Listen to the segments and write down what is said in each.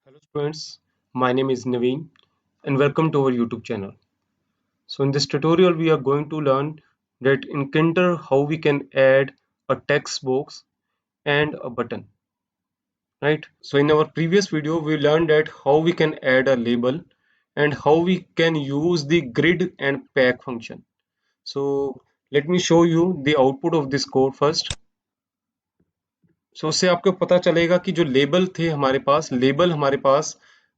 Hello students, my name is Naveen and welcome to our YouTube channel. So in this tutorial we are going to learn that encounter how we can add a text box and a button, right? So in our previous video we learned that how we can add a label and how we can use the grid and pack function. So let me show you the output of this code first. सो उससे आपको पता चलेगा कि जो label हमारे पास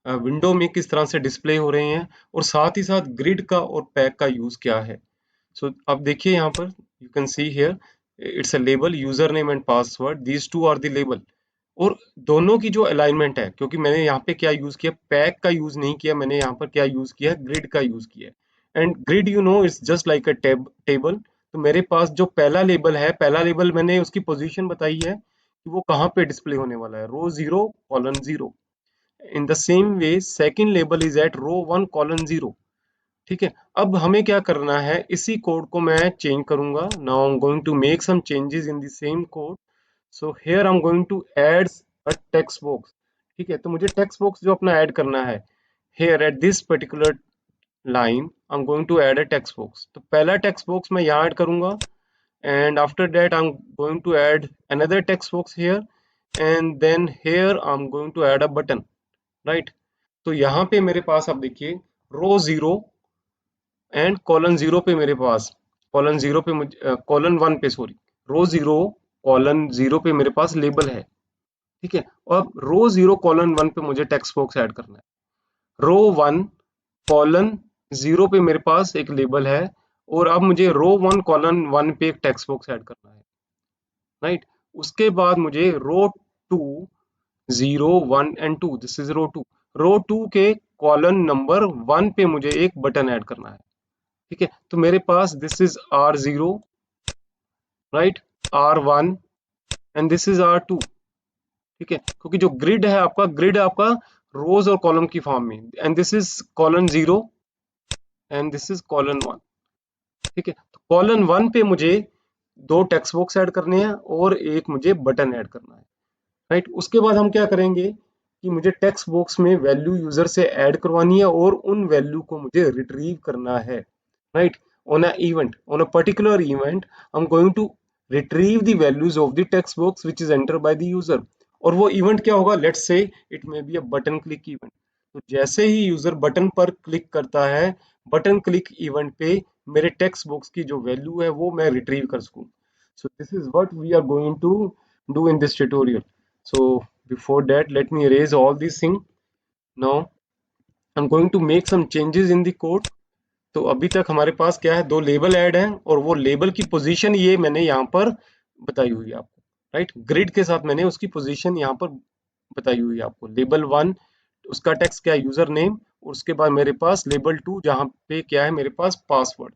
window में किस तरह से डिस्प्ले हो रहे हैं और साथ ही साथ ग्रिड का और पैक का यूज क्या है। सो अब देखिए यहाँ पर you can see here it's a label user name and password these two are the label. और दोनों की जो अलाइनमेंट है, क्योंकि मैंने यहाँ पे क्या यूज किया, पैक का यूज नहीं किया, मैंने यहाँ पर क्या यूज किया, ग्रिड का यूज किया। And grid you know it's just like a table. तो मेरे पास जो पहला लेबल मैंने उसकी पोजीशन बताई है कि वो कहाँ पे डिस्प्ले होने वाला है, row 0:0। In the same way second label is at row 1:0। ठीक है, अब हमें क्या करना है, इसी कोड को मैं चेंज करूंगा। Now I am going to make some changes in the same code. So here I am going to add a text box. ठीक है, तो मुझे टेक्स्ट बॉक्स जो अपना ऐड करना है, here at this particular line I am going to add a text box. तो पहला टेक्स्ट बॉक्स मैं यहाँ ऐड करूंगा and after that I'm going to add another text box here, and then here I'm going to add a button, right? तो यहाँ पे मेरे पास आप देखिए रो 0 एंड कॉलन 0 पे मेरे पास कॉलन 0 पे मुझे कॉलन 1 पे सॉरी रो 0:0 पे मेरे पास लेबल है। ठीक है, और अब रो 0:1 पे मुझे टेक्स्ट बॉक्स ऐड करना है। रो 1:0 पे मेरे पास एक लेबल है और अब मुझे रो 1:1 पे एक टेक्स्ट बॉक्स ऐड करना है, राइट? उसके बाद मुझे रो 2 0 1 and 2, दिस इज रो 2 के कॉलन नंबर 1 पे मुझे एक बटन ऐड करना है। ठीक है, तो मेरे पास this is R0, right, R1 and this is R2। ठीक है, क्योंकि जो ग्रिड है आपका रोज और कॉलम की फॉर्म में, and this is colon 0 and this is colon 1। ठीक है, तो कॉलन 1 पे मुझे दो टेक्स्ट बॉक्स ऐड करने हैं और एक मुझे बटन ऐड करना है, राइट? उसके बाद हम क्या करेंगे कि मुझे टेक्स्ट बॉक्स में वैल्यू यूजर से ऐड करवानी है और उन वैल्यू को मुझे रिट्रीव करना है, right? On a particular event I'm going to retrieve the values of the text box which is entered by the user। और वो इवेंट क्या होगा, let's say it may be a button click event. तो जैसे ही user button पर click करता है, button click event पे मेरे टेक्स्ट बॉक्स की जो वैल्यू है वो मैं रिट्रीव कर सकूं। So this is what we are going to do in this tutorial. So before that, let me erase all these things. Now I'm going to make some changes in the code. तो अभी तक हमारे पास क्या है, दो label add हैं और वो लेबल की पोजीशन ये मैंने यहाँ पर बताई हुई है आपको, राइट? ग्रिड के साथ मैंने उसकी पोजीशन यहाँ पर बताई हुई है आपको। लेबल 1 उसका टेक्स्ट क्या है, यूजर नेम, और उसके बाद मेरे पास लेबल 2 जहाँ पे क्या है मेरे पास password,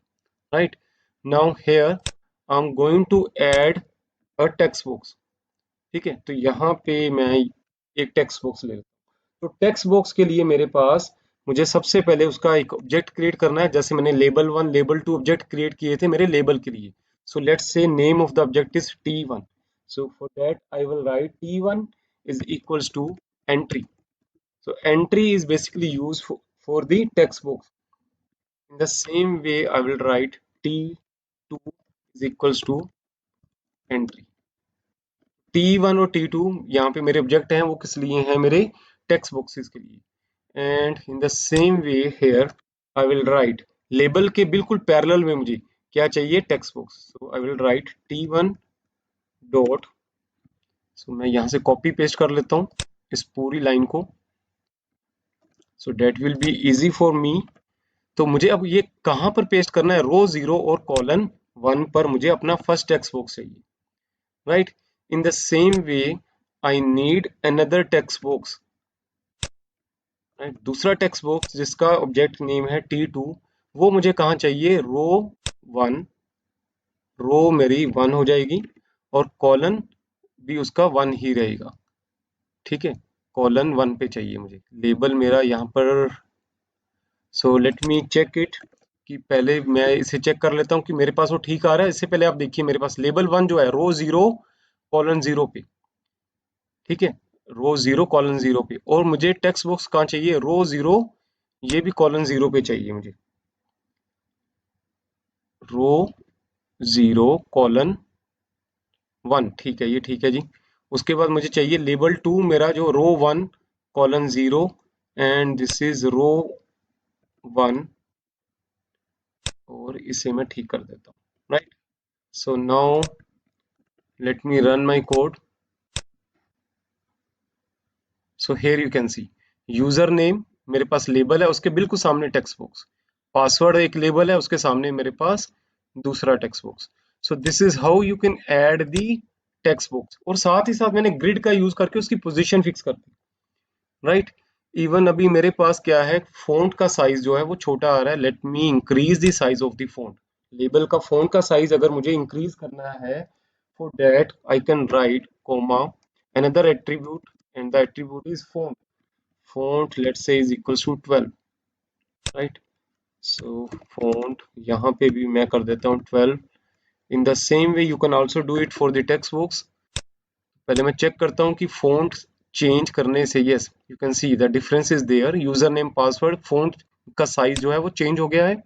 right? Now here I am going to add a text box. ठीक है, तो यहाँ पे मैं एक टेक्स्ट बॉक्स ले लेता हूँ। तो टेक्स्ट बॉक्स के लिए मेरे पास मुझे सबसे पहले उसका एक ऑब्जेक्ट क्रिएट करना है। जैसे मैंने लेबल 1 लेबल 2 ऑब्जेक्ट क्रिएट किए थे मेरे लेबल के लिए। So let's say name of the object is T1। So for that I will write T1 is equals to entry. So entry is basically use for the text box। In the same way I will write T2 is equals to entry। T1 और T2 यहाँ पे मेरे object हैं, वो किस लिए हैं, मेरे टेक्स्ट बॉक्सेस के लिए। And in the same way here I will write label के बिल्कुल पैरेलल में मुझे क्या चाहिए, text box. So I will write T1 dot, so मैं यहाँ से कॉपी पेस्ट कर लेता हूँ इस पूरी लाइन को, so that will be easy for me. तो मुझे अब ये कहाँ पर पेस्ट करना है, रो 0 और कॉलन 1 पर मुझे अपना फर्स्ट टेक्स्ट बॉक्स चाहिए, right? In the same way I need another text box, right? दूसरा टेक्स्ट बॉक्स जिसका ऑब्जेक्ट नेम है T2, वो मुझे कहाँ चाहिए, रो 1, रो मेरी 1 हो जाएगी और कॉलन भी उसका 1 ही रहेगा। ठीक है, कॉलन 1 पे चाहिए मुझे लेबल मेरा यहाँ पर। So let me check it, कि पहले मैं इसे चेक कर लेता हूँ कि मेरे पास वो ठीक आ रहा है। इससे पहले आप देखिए मेरे पास लेबल 1 जो है रो 0:0 पे, ठीक है, रो 0 कॉलन 0 पे, और मुझे टेक्स्ट बॉक्स कहाँ चाहिए, रो 0, ये भी कॉलन 0 पे चाहिए मुझे, रो 0 कॉलन 1, ठीक है, ये ठीक है जी। उसके बाद मुझे चाहिए लेबल 2 मेरा, जो रो 1 कॉलन 0, एंड दिस इज रो 1, और इसे मैं ठीक कर देता हूँ, right. So now let me run my code. So here you can C user name, मेरे पास लेबल है, उसके बिल्कुल सामने टेक्स्ट बॉक्स, पासवर्ड एक लेबल है, उसके सामने मेरे पास दूसरा text box. So this is how you can add the text box, और साथ ही साथ मैंने ग्रिड का यूज करके उसकी पोजीशन फिक्स कर दी, राइट। इवन अभी मेरे पास क्या है, फॉन्ट का साइज जो है वो छोटा आ रहा है, let me increase the size of the font. Label का फॉन्ट का साइज अगर मुझे इंक्रीज करना है, for that I can write comma another attribute, and the attribute is font let's say is equals to 12, right। so font यहाँ पे भी मैं कर देता हूँ 12। in the same way you can also do it for the text box। पहले मैं check करता हूँ कि फॉन्ट चेंज करने से, yes you can see the difference is there, user name password font का साइज जो है वो चेंज हो गया है।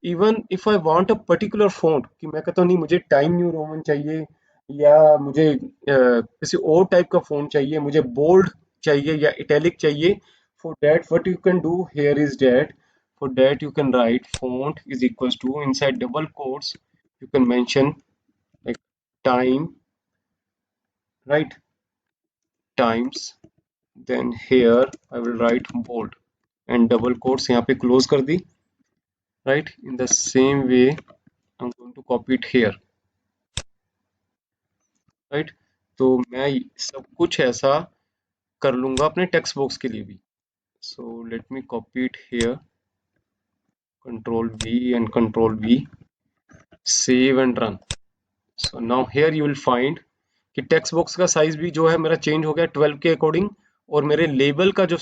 Even if I want a particular font, कि मैं कहता हूँ नहीं मुझे टाइम न्यू रोमन चाहिए, या मुझे किसी और टाइप का फॉन्ट चाहिए, मुझे बोल्ड चाहिए या इटैलिक चाहिए, for that what you can do here is that, for that you can write font is equals to inside double quotes you can mention like time, right, times, then here I will write bold and double quotes यहाँ पे close कर दी, right। in the same way I'm going to copy it here, right। तो मैं सब कुछ ऐसा कर लूंगा अपने टेक्स्ट बॉक्स के लिए भी। so let me copy it here, control V and control V, save and run। so now here you will find कि टेक्स्ट बॉक्स का साइज भी जो है मेरा चेंज हो गया 12 के अकॉर्डिंग, और मेरे लेबल का जो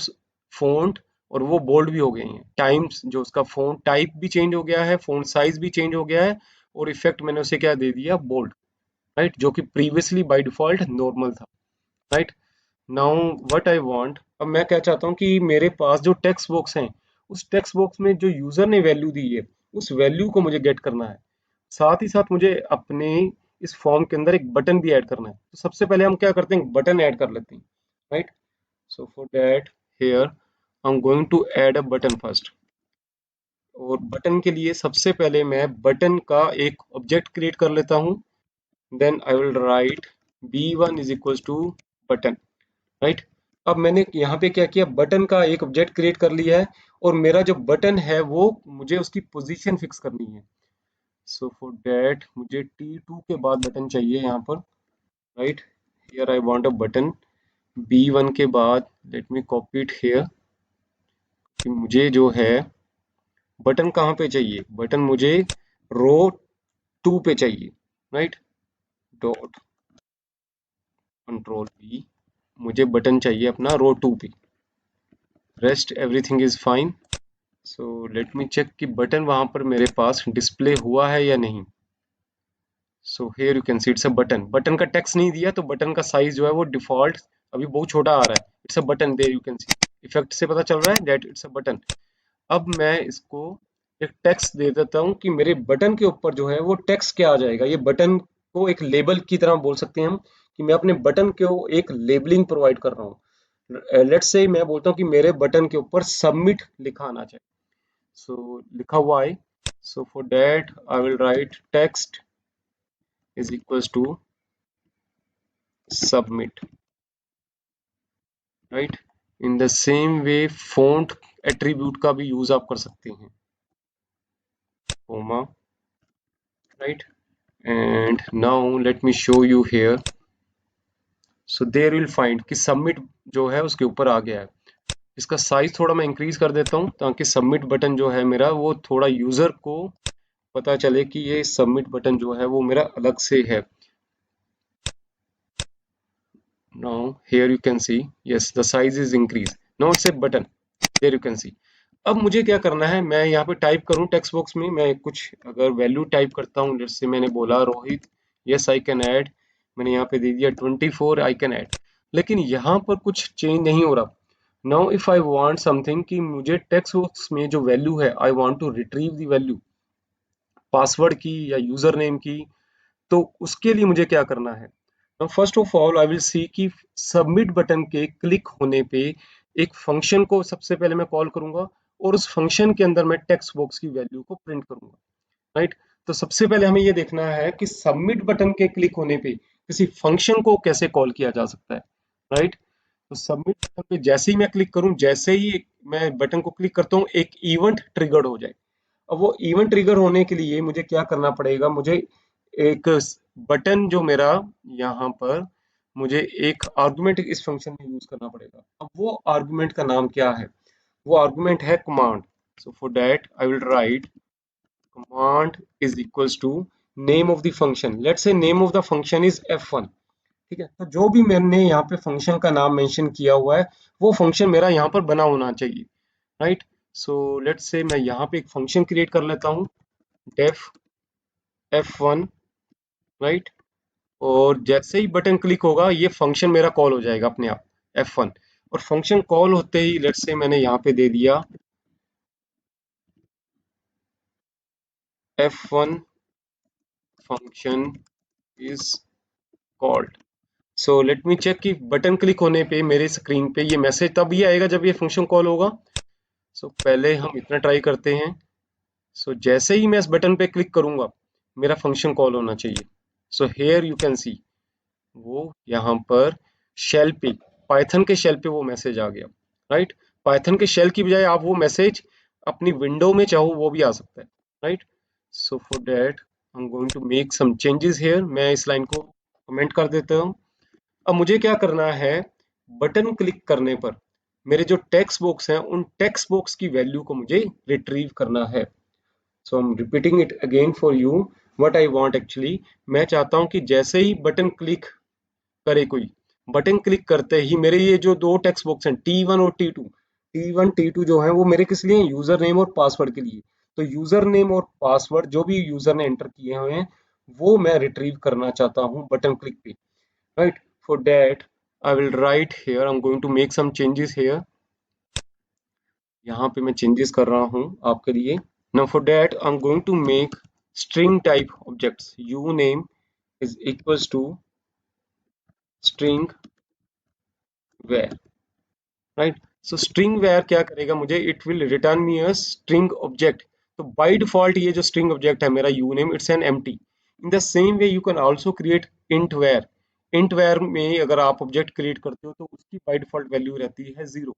फॉन्ट और वो बोल्ड भी हो गए हैं, टाइम्स जो उसका फॉन्ट टाइप भी चेंज हो गया है, फॉन्ट साइज भी चेंज हो गया है, और इफेक्ट मैंने उसे क्या दे दिया, बोल्ड, राइट, जो कि प्रीवियसली बाय डिफॉल्ट नॉर्मल था, right. Now what I want, अब मैं क्या चाहता हूँ कि मेरे पास जो टेक्स्ट बॉक्स हैं, उस टेक्स्ट बॉक्स में जो यूजर ने वैल्यू दी है, उस वैल्यू को मुझे गेट करना है। साथ ही साथ मुझे अपने इस फॉर्म के अंदर एक बटन भी ऐड करना है। तो सबसे पहले हम क्या करते हैं, बटन ऐड कर लेते हैं, right. So for that here I am going to add a button first, और बटन के लिए सबसे पहले मैं बटन का एक ऑब्जेक्ट क्रिएट कर लेता हूँ। Then I will write b1 is equals to button, right. अब मैंने यहाँ पे क्या किया, बटन का एक ऑब्जेक्ट क्रिएट कर लिया है, और मेरा जो बटन है वो मुझे उसकी पोजीशन फिक्स करनी है। सो फॉर दैट मुझे T2 के बाद बटन चाहिए यहाँ पर, right. Here I want a button B1 के बाद, let me copy it here, कि मुझे जो है बटन कहाँ पे चाहिए, बटन मुझे रो 2 पे चाहिए, राइट। डॉट कंट्रोल B, मुझे बटन चाहिए अपना रो 2 पे, rest everything is fine. So let me check कि बटन वहां पर मेरे पास डिस्प्ले हुआ है या नहीं। So here you can see it's a button, button का टेक्स्ट नहीं दिया तो बटन का साइज जो है वो डिफॉल्ट अभी बहुत छोटा आ रहा है, it's a button, there you can see, effect से पता चल रहा है दैट इट्स अ बटन। अब मैं इसको एक टेक्स्ट दे देता हूँ कि मेरे बटन के ऊपर जो है वो टेक्स्ट क्या आ जाएगा, ये बटन को एक लेबल की तरह बोल सकते हैं हम, कि मैं अपने बटन को एक लेबलिंग प्रोवाइड कर रहा हूँ। लेट्स से मैं बोलता हूँ कि मेरे बटन के ऊपर सबमिट लिखा आना चाहिए, सो लिखा हुआ है। so for that I will write text is equals to submit, right। in the same way font attribute का भी यूज आप कर सकते हैं, comma, right। and now let me show you here, so there you will find कि submit जो है उसके ऊपर आ गया है। इसका साइज थोड़ा मैं इंक्रीज कर देता हूँ ताकि सबमिट बटन जो है मेरा वो थोड़ा यूजर को पता चले कि ये सबमिट बटन जो है वो मेरा अलग से है। now here you can see yes the size is increased, now it's a button, there you can see। अब मुझे क्या करना है, मैं यहाँ पे टाइप करूँ टेक्स्ट बॉक्स में, मैं कुछ अगर वैल्यू टाइप करता हूँ, जैसे मैंने बोला Rohit, yes I can add, मैंने यहाँ पे दे दिया 24 आई कैन ऐड। लेकिन यहाँ पर कुछ चेंज नहीं हो रहा। Now if I want something कि मुझे टेक्स्ट बॉक्स में जो वैल्यू है, I want to retrieve the value password की या यूजर नेम की, तो उसके लिए मुझे क्या करना है। First of all I will see कि सबमिट बटन के क्लिक होने पे एक फंक्शन को सबसे पहले मैं कॉल करूंगा, और उस फंक्शन के अंदर मैं टेक्स्ट बॉक्स की वैल्यू को प्रिंट करूंगा। राइट। तो सबसे पहले हमें ये देखना है कि सबमिट बटन के क्लिक होने पे किसी फंक्शन को कैसे कॉल किया जा सकता है। राइट। तो सबमिट बटन पे जैसे ही मैं क्लिक करूं, जैसे ही मैं बटन को क्लिक करता हूं, एक इवेंट ट्रिगर्ड हो जाए। अब वो इवेंट ट्रिगर होने के लिए मुझे क्या करना पड़ेगा, मुझे एक बटन जो मेरा यहाँ पर, मुझे एक आर्गुमेंट इस फंक्शन में यूज करना पड़ेगा। अब वो आर्गुमेंट का नाम क्या है, वो आर्गुमेंट है command. So for that I will write command is equals to name of the function. Let's say name of the function is f1। ठीक है, तो जो भी मैंने यहाँ पे फंक्शन का नाम मेंशन किया हुआ है, वो फंक्शन मेरा यहाँ पर बना होना चाहिए। राइट। सो लेट्स से मैं यहाँ पे एक फंक्शन क्रिएट कर लेता हूँ, डेफ f1। राइट। और जैसे ही बटन क्लिक होगा, ये फंक्शन मेरा कॉल हो जाएगा अपने आप, f1। और फंक्शन कॉल होते ही लेट्स से मैंने यहाँ पे दे दिया f1 function is called. So let me check कि बटन क्लिक होने पे मेरे स्क्रीन पे ये मैसेज तब ही आएगा जब ये फंक्शन कॉल होगा। सो पहले हम इतना ट्राई करते हैं। सो जैसे ही मैं इस बटन पे क्लिक करूंगा, मेरा फंक्शन कॉल होना चाहिए। सो हेयर यू कैन सी, वो यहाँ पर शेल पे, पाइथन के शेल पे वो मैसेज आ गया। राइट। पाइथन के शेल की बजाय आप वो मैसेज अपनी विंडो में चाहो वो भी आ सकता है। Right. So for that I am going to make some changes here. मैं इस लाइन को कमेंट कर देता हूँ। अब मुझे क्या करना है, बटन क्लिक करने पर मेरे जो टेक्स्ट बॉक्स हैं, उन टेक्स्ट बॉक्स की वैल्यू को मुझे रिट्रीव करना है। So I am repeating it again for you, what I want actually. मैं चाहता हूं कि जैसे ही बटन क्लिक करे कोई, बटन क्लिक करते ही मेरे ये जो दो टेक्स्ट बॉक्स हैं T1 और T2, T1 T2 जो है वो मेरे किस लिए, यूजर नेम और पासवर्ड के लिए। तो यूजर नेम और पासवर्ड जो भी यूजर ने एंटर किए हुए हैं, वो मैं रिट्रीव करना चाहता हूँ बटन क्लिक पे। Right. For that I will write here, I am going to make some changes here. यहाँ पे मैं चेंजेस कर रहा हूँ आपके लिए। Now for that I am going to make string type objects uname is equals to string var। Right. So string var क्या करेगा, मुझे it will return me a string object. तो बाय डिफॉल्ट ये जो स्ट्रिंग ऑब्जेक्ट है मेरा uname, it's an empty. In the same way you can also create int var. Int var में अगर आप ऑब्जेक्ट क्रिएट करते हो, तो उसकी बाय डिफॉल्ट वैल्यू रहती है 0।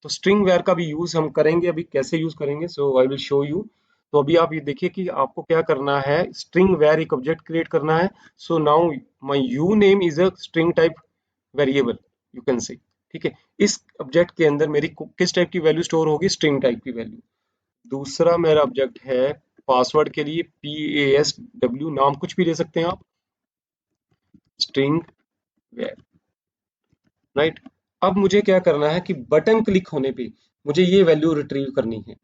तो स्ट्रिंग वेयर का भी यूज हम करेंगे, अभी कैसे यूज करेंगे, सो आई विल शो यू। तो अभी आप ये देखिए कि आपको क्या करना है, स्ट्रिंग वेयर एक ऑब्जेक्ट क्रिएट करना है। So now my you name is a string type variable, you can say. ठीक है, इस ऑब्जेक्ट के अंदर मेरी किस टाइप की वैल्यू स्टोर होगी, स्ट्रिंग टाइप की वैल्यू। दूसरा मेरा ऑब्जेक्ट है पासवर्ड के लिए, PASW, नाम कुछ भी दे सकते हैं आप, स्ट्रिंग वेयर। राइट। अब मुझे क्या करना है कि बटन क्लिक होने पे मुझे ये वैल्यू रिट्रीव करनी है।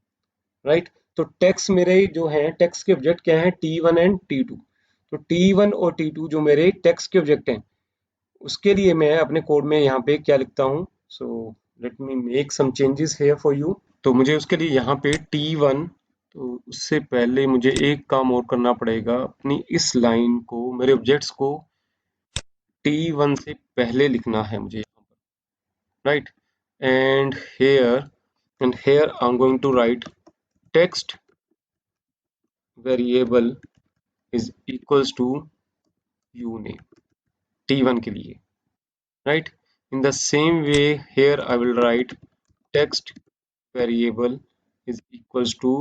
राइट। तो टेक्स्ट मेरे जो हैं, टेक्स्ट के ऑब्जेक्ट क्या हैं, T1 एंड T2। तो T1 और T2 जो मेरे टेक्स्ट के ऑब्जेक्ट हैं, उसके लिए मैं अपने कोड में यहाँ पे क्या लिखता हूँ। So let me make some changes here for you. तो मुझे उसके लिए यहाँ पे T1, तो उससे पहले मुझे एक काम और करना पड़ेगा, अपनी इस लाइन को, मेरे ऑब्जेक्ट्स को T1 से पहले लिखना है मुझे। Right. And here, I am going to write text variable is equals to uname, T1 के लिए। Right. In the same way here I will write text variable is equals to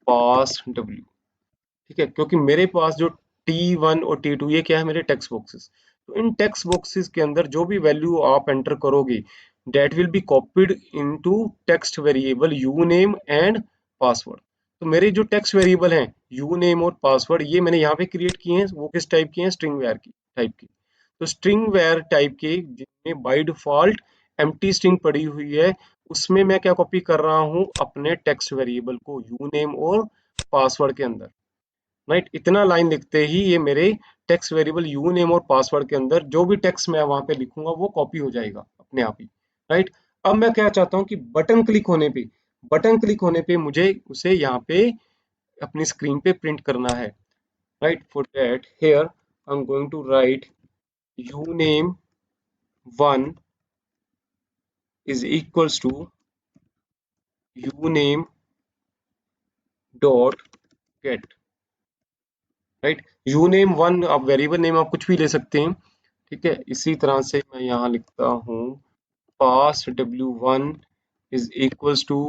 pass w। ठीक है, क्योंकि मेरे पास जो T1 और T2 ये क्या है, मेरे टेक्स्ट बॉक्सेस। तो इन टेक्स्ट बॉक्सेस के अंदर जो भी वैल्यू आप एंटर करोगे, that will be copied into text variable you name and password. तो मेरे जो टेक्स्ट वेरिएबल हैं यू नेम और पासवर्ड, ये मैंने यहाँ पे क्रिएट किए हैं, वो किस टाइप के हैं, स्ट्रिंग वेयर की टाइप के। तो स्ट्रिंग वेयर टाइप के जिनमें बाय डिफॉल्ट एम्प्टी स्ट्रिंग पड़ी हुई है, उसमें मैं क्या कॉपी कर रहा हूँ, अपने टेक्स्ट वेरिएबल को यू नेम और पासवर्ड के अंदर। राइट। इतना लाइन लिखते ही ये मेरे टेक्स्ट वेरिएबल यू नेम और पासवर्ड के अंदर जो भी टेक्स्ट मैं वहां पे लिखूंगा वो कॉपी हो जाएगा अपने आप ही। राइट। अब मैं क्या चाहता हूँ कि बटन क्लिक होने पे मुझे उसे यहाँ पे अपनी स्क्रीन पे प्रिंट करना है। Right. For that here I am going to write u name 1 is equals to uname dot get। Right. Uname 1 आप वेरिएबल नेम आप कुछ भी ले सकते हैं। ठीक है। इसी तरह से मैं यहाँ लिखता हूँ पास w1 is equals to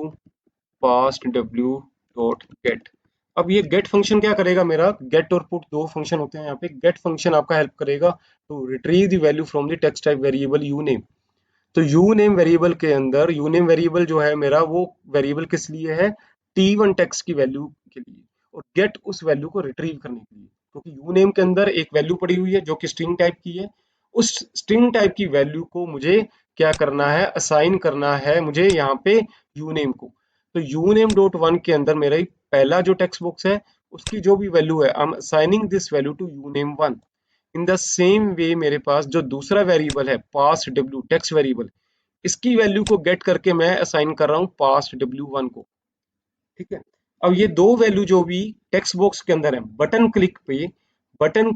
pass w dot gate. अब ये गेट फंक्शन क्या करेगा, मेरा गेट और पुट दो फंक्शन होते हैं यहाँ पे। गेट फंक्शन आपका हेल्प करेगा to retrieve the value from the text type variable uname. तो यू नेम वेरिएबल के अंदर यू नेम वेरिएबल जो है मेरा वो वेरिएबल किस लिए है, टी1 टेक्स्ट की वैल्यू के लिए, और गेट उस वैल्यू को रिट्रीव करने के लिए, क्योंकि यू नेम के अंदर एक वैल्यू पड़ी हुई है जो कि स्ट्रिंग टाइप की है। उस स्ट्रिंग टाइप की वैल्यू को मुझे क्या करना है, असाइन करना है मुझे यहाँ पे यू नेम को। तो यू नेम डॉट वन के अंदर मेरा पहला जो टेक्स्ट बॉक्स है उसकी जो भी वैल्यू है I am assigning this value to uname one. In the same way मेरे पास जो दूसरा वेरिएबल है पास डब्ल्यू टेक्स्ट वेरिएबल, इसकी वैल्यू को गेट करके मैं असाइन कर रहा हूँ पास डब्ल्यू वन को। ठीक है। अब ये दो वैल्यू जो भी टेक्स्ट बॉक्स के अंदर है, बटन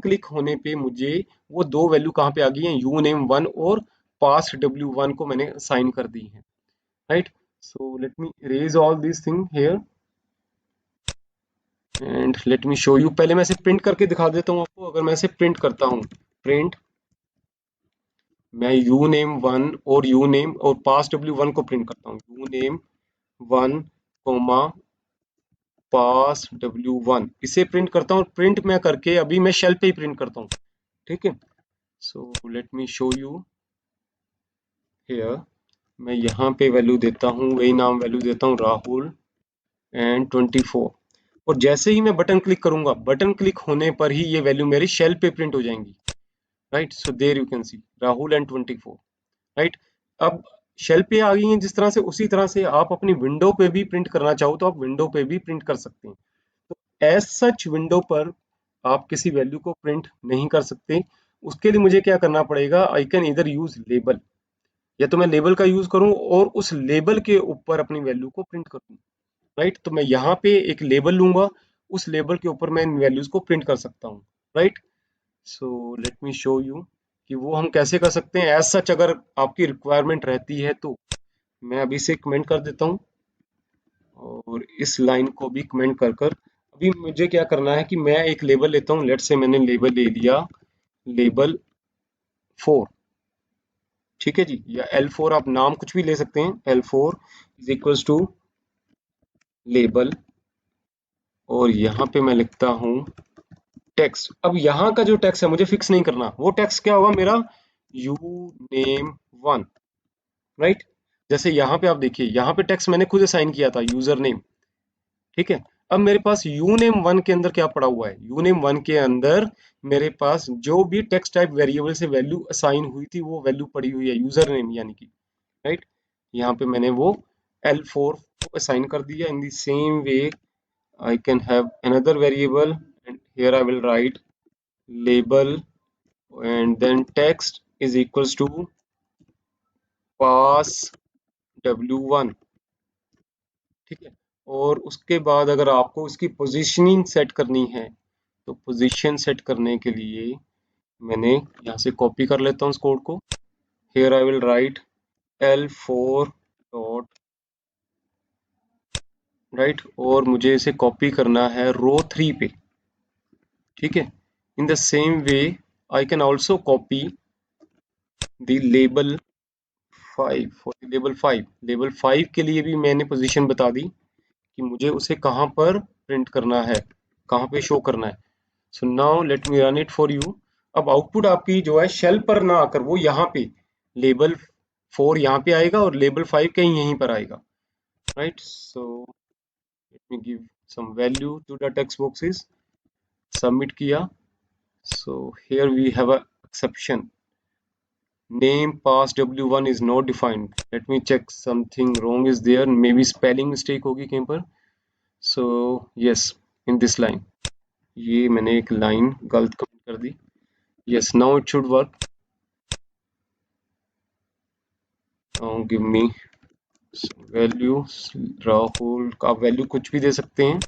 क्लिक होने पे मुझे वो दो वैल्यू कहाँ पे आ गई है, यू नेम वन और पास डब्ल्यू वन को मैंने असाइन कर दी है। Right. So let me erase all this thing here and let me show you. पहले मैं इसे प्रिंट करके दिखा देता हूँ आपको। अगर मैं इसे प्रिंट करता हूँ, प्रिंट, मैं यू नेम वन और यू नेम और पास डब्ल्यू वन को प्रिंट करता हूँ, you name one comma pass W one, इसे प्रिंट करता हूँ। प्रिंट मैं करके अभी मैं शेल पे ही प्रिंट करता हूँ। ठीक है। सो let me show you here. मैं यहाँ पे वैल्यू देता हूँ, वही नाम वैल्यू देता हूँ राहुल एंड 24। और जैसे ही मैं बटन क्लिक करूंगा, बटन क्लिक होने पर ही ये वैल्यू मेरी शेल पे प्रिंट हो जाएंगी। Right. So there you can see Rahul and 24। Right. अब शेल पे आ गई हैं जिस तरह से, उसी तरह से आप अपनी विंडो पे भी प्रिंट करना चाहो तो आप विंडो पे भी प्रिंट कर सकते हैं। तो एज सच विंडो पर आप किसी वैल्यू को प्रिंट नहीं कर सकते। उसके लिए मुझे क्या करना पड़ेगा, आई कैन इधर यूज लेबल, या तो मैं लेबल का यूज करूं और उस लेबल के ऊपर अपनी वैल्यू को प्रिंट करूं। राइट। तो मैं यहाँ पे एक लेबल लूंगा, उस लेबल के ऊपर मैं इन वैल्यूज को प्रिंट कर सकता हूँ। Right. So let me show you कि वो हम कैसे कर सकते हैं। एज सच अगर आपकी रिक्वायरमेंट रहती है तो मैं अभी से कमेंट कर देता हूँ, और इस लाइन को भी कमेंट कर कर अभी मुझे क्या करना है कि मैं एक लेबल लेता हूँ। लेट से मैंने लेबल ले लिया, लेबल 4। ठीक है जी, या L4 आप नाम कुछ भी ले सकते हैं। L4 is equals to label, और यहाँ पे मैं लिखता हूँ टेक्स्ट। अब यहाँ का जो टेक्स्ट है मुझे फिक्स नहीं करना, वो टेक्स्ट क्या होगा मेरा, यू नेम वन। राइट। जैसे यहाँ पे आप देखिए, यहाँ पे टेक्स्ट मैंने खुद असाइन किया था यूजर नेम। ठीक है। अब मेरे पास यू नेम वन के अंदर क्या पड़ा हुआ है, यू नेम वन के अंदर मेरे पास जो भी टेक्स्ट टाइप वेरिएबल से वैल्यू असाइन हुई थी वो वैल्यू पड़ी हुई है यूजर नेम यानी कि। राइट। यहाँ पे मैंने वो L4 को असाइन कर दिया। इन the same way I can have another variable, and here I will write label and then text is equals to pass w1। ठीक है। और उसके बाद अगर आपको उसकी पोजीशनिंग सेट करनी है तो पोजीशन सेट करने के लिए मैंने यहाँ से कॉपी कर लेता हूँ उस कोड को। here I will write L4 dot, right, और मुझे इसे कॉपी करना है रो 3 पे। ठीक है। इन the same way I can also copy the label 5 for label 5 के लिए भी मैंने पोजीशन बता दी कि मुझे उसे कहाँ पर प्रिंट करना है, कहाँ पे शो करना है। So now let me run it for you. अब आउटपुट आपकी जो है शेल पर ना आकर वो यहाँ पे लेबल 4 यहाँ पे आएगा और लेबल 5 कहीं यहीं पर आएगा। Right. So let me give some value to the text boxes. Submit किया। So here we have a exception, name pass w1 is not defined। let me check something wrong is there, maybe spelling mistake होगी कहीं पर। so yes, in this line ये मैंने एक line गलत comment कर दी। Yes, now it should work. Give me value. Rahul का वैल्यू कुछ भी दे सकते हैं।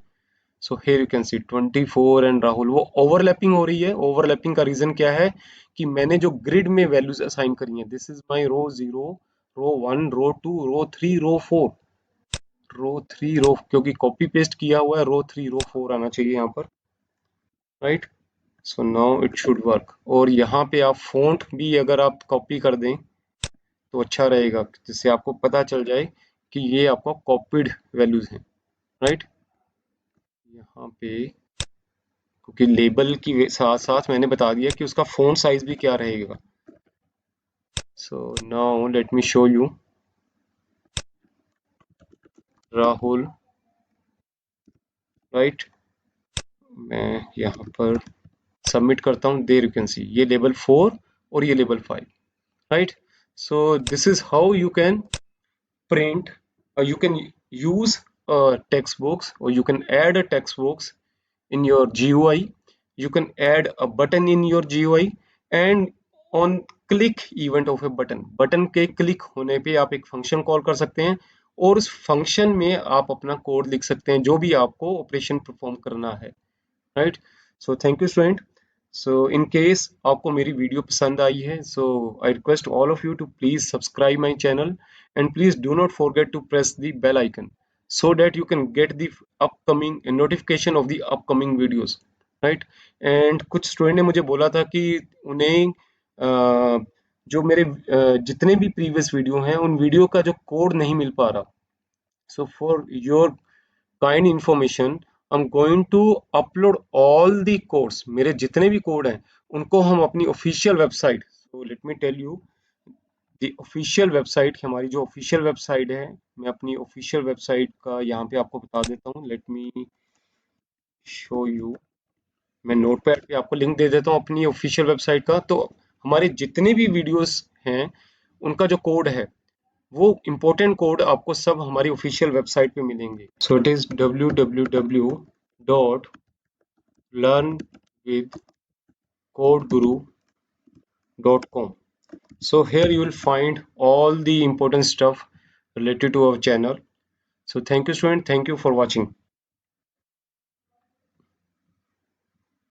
So here you can see 24 and Rahul, वो ओवरलैपिंग हो रही है। ओवरलैपिंग का रीजन क्या है कि मैंने जो ग्रिड में वैल्यूज असाइन करी हैं, दिस इज माय रो 0, रो 1, रो 2, रो 3, रो 4। रो 3 रो, क्योंकि कॉपी पेस्ट किया हुआ है, रो 3 रो 4 आना चाहिए यहाँ पर, right. So now it should work. और यहाँ पे आप फॉन्ट भी अगर आप कॉपी कर दें तो अच्छा रहेगा, जिससे आपको पता चल जाए कि ये आपका कॉपीड वैल्यूज हैं, राइट। यहाँ पे क्योंकि लेबल की साथ साथ मैंने बता दिया कि उसका फॉन्ट साइज भी क्या रहेगा। So now let me show you. Rahul, right. मैं यहाँ पर सबमिट करता हूँ, देयर यू कैन सी ये लेवल 4 और ये level 5, right. So this is how you can print, you can use a text box, or you can add a text box in your GUI. You can add a button in your GUI, and on click event of a button के click होने पे आप एक function call कर सकते हैं, और उस फंक्शन में आप अपना कोड लिख सकते हैं जो भी आपको ऑपरेशन परफॉर्म करना है, right. So thank you student. So in case आपको मेरी वीडियो पसंद आई है, so I request all of you to please subscribe my channel, and please do not forget to press the bell icon, so that you can get the upcoming notification of the upcoming videos, right। and कुछ student ने मुझे बोला था कि उन्हें जो मेरे जितने भी प्रीवियस वीडियो हैं उन वीडियो का जो कोड नहीं मिल पा रहा। so for your kind information, I'm going to upload all the codes, मेरे जितने भी कोड हैं उनको हम अपनी official website, so let me tell you the official website, हमारी जो ऑफिशियल वेबसाइट है, मैं अपनी ऑफिशियल वेबसाइट का यहाँ पे आपको बता देता हूँ। Let me show you. मैं नोटपैड पे आपको लिंक दे देता हूँ अपनी ऑफिशियल वेबसाइट का। तो हमारे जितने भी वीडियोस हैं उनका जो कोड है, वो इम्पोर्टेंट कोड आपको सब हमारी ऑफिशियल वेबसाइट पे मिलेंगे। So it is www.learnwithcodeguru.com. So here you will find all the important stuff related to our channel. So thank you student, thank you for watching.